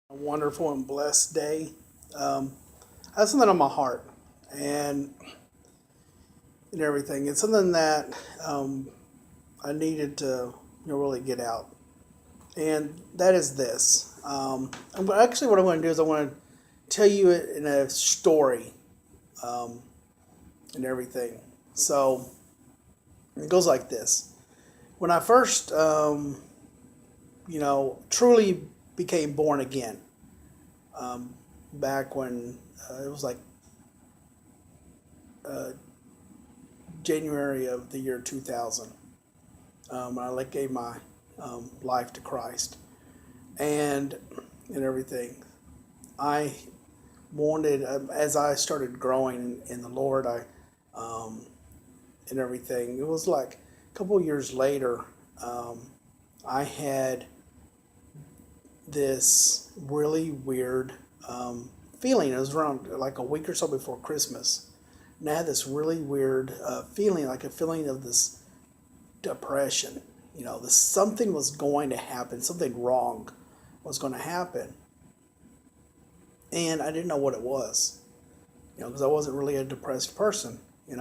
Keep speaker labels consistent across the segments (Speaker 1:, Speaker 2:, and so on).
Speaker 1: A wonderful and blessed day. I have something on my heart and everything. It's something that I needed to really get out, and that is this. Actually, what I want to do is I want to tell you it in a story um, and everything. So it goes like this. When I first, truly became born again, back when it was like uh, January of the year 2000. I gave my life to Christ and everything. I wanted as I started growing in the Lord, I um, and everything. It was like a couple of years later. I had this really weird feeling. It was around like a week or so before Christmas, and I had this really weird feeling, like a feeling of this depression. This something was going to happen, something wrong was going to happen, and I didn't know what it was. Because I wasn't really a depressed person. And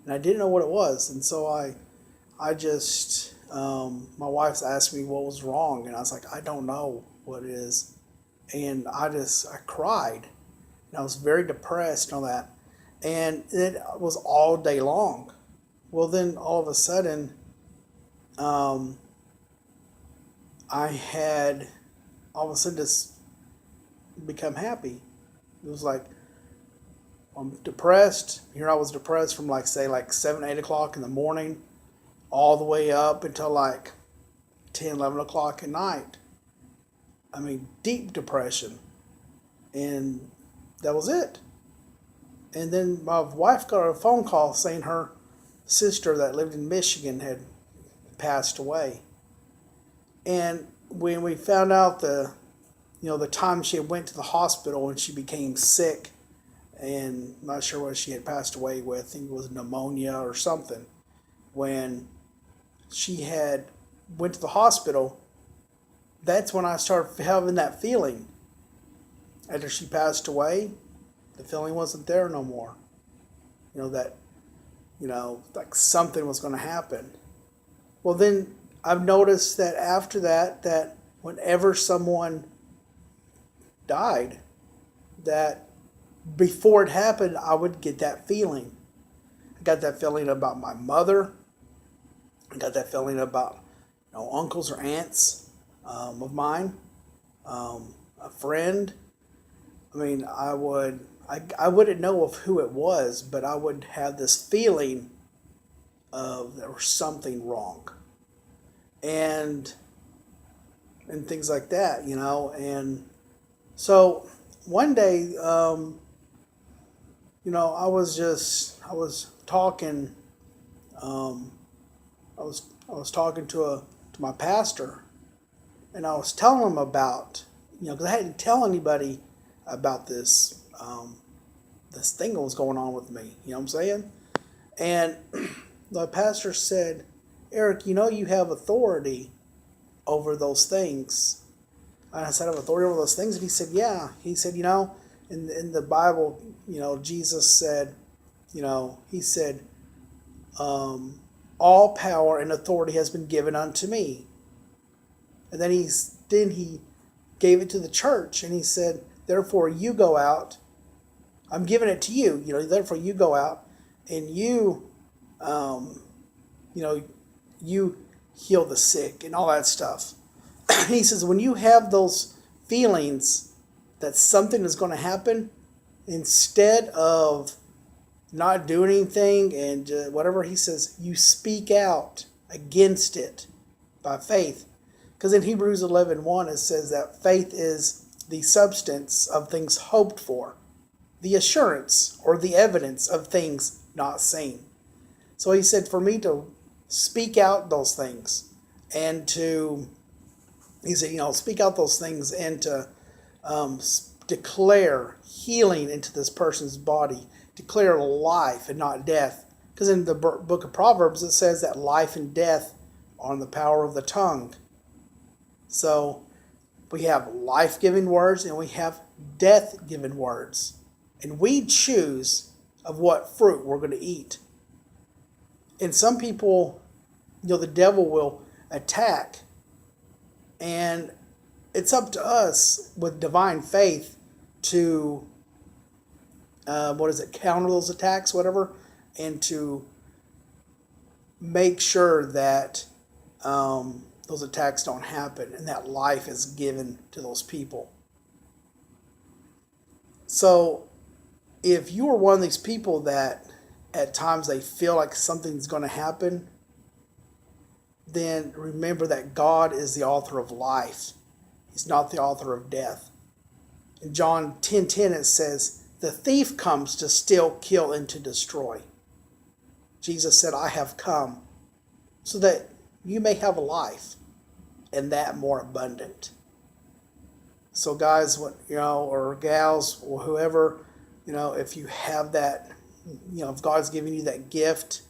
Speaker 1: I didn't know what it was, and so I just my wife's asked me what was wrong, and I was like, I don't know what it is, and I cried, and I was very depressed and all that, and it was all day long. Well, then all of a sudden, um, I had all of a sudden just become happy. It was like I'm depressed. Here I was depressed from like say like 7, 8 o'clock in the morning all the way up until like 10, 11 o'clock at night. I mean, deep depression. And that was it. And then my wife got a phone call saying her sister that lived in Michigan had passed away. And when we found out the time she had went to the hospital and she became sick, and I'm not sure what she had passed away with. I think it was pneumonia or something. When she had went to the hospital, that's when I started having that feeling. After she passed away, the feeling wasn't there no more. That like something was going to happen. Well, then I've noticed that after that whenever someone died, that before it happened, I would get that feeling. I got that feeling about my mother. I got that feeling about uncles or aunts of mine, a friend. I mean, I wouldn't know of who it was, but I would have this feeling of there was something wrong, and things like that, and so one day, I was talking, um, I was talking to my pastor, and I was telling him about, because I hadn't tell anybody about this thing that was going on with me. You know what I'm saying? And the pastor said, Eric, you have authority over those things. And I said, I have authority over those things. And he said, yeah. He said, in the Bible, Jesus said, he said, all power and authority has been given unto me. And then he gave it to the church, and he said, therefore you go out. I'm giving it to you. Therefore you go out and um, you know, you heal the sick and all that stuff. He says, when you have those feelings that something is going to happen, instead of not doing anything and whatever, he says, you speak out against it by faith. Because in Hebrews 11:1, it says that faith is the substance of things hoped for, the assurance or the evidence of things not seen. So he said for me to speak out those things, and he said, speak out those things, and to declare healing into this person's body, declare life and not death. Because in the book of Proverbs, it says that life and death are in the power of the tongue. So We have life-giving words and we have death-giving words. And we choose of what fruit we're going to eat. And some people, the devil will attack. And it's up to us with divine faith to, counter those attacks, whatever, and to make sure that those attacks don't happen and that life is given to those people. So if you are one of these people that at times they feel like something's going to happen, then remember that God is the author of life. He's not the author of death. In John 10:10 it says, "The thief comes to steal, kill, and to destroy." Jesus said, "I have come so that you may have a life, and that more abundant." So guys, or gals, or whoever, if you have that, if God's giving you that gift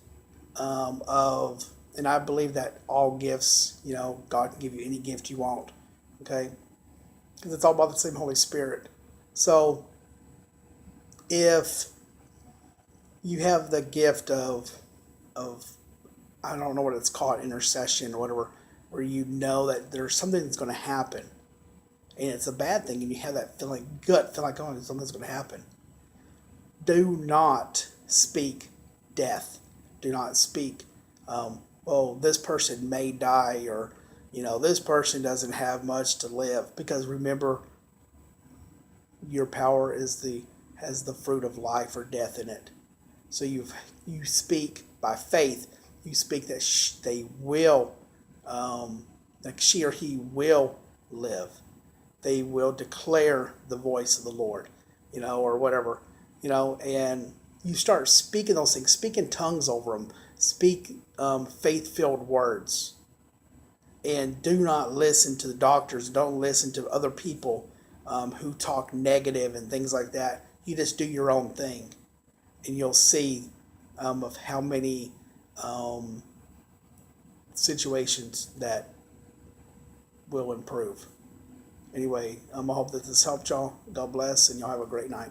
Speaker 1: of, and I believe that all gifts, God can give you any gift you want, okay? Because it's all about the same Holy Spirit. So if you have the gift of I don't know what it's called, intercession or whatever, where you know that there's something that's going to happen, and it's a bad thing, and you have that gut feeling like, oh, something's going to happen. Do not speak death. Do not speak, this person may die, or, this person doesn't have much to live. Because remember, your power has the fruit of life or death in it. So you speak by faith. You speak that they will, that she or he will live. They will declare the voice of the Lord, or whatever, and you start speaking those things, speak in tongues over them, speak faith-filled words, and do not listen to the doctors. Don't listen to other people who talk negative and things like that. You just do your own thing, and you'll see of how many situations that will improve. Anyway, I hope that this helped y'all. God bless, and y'all have a great night.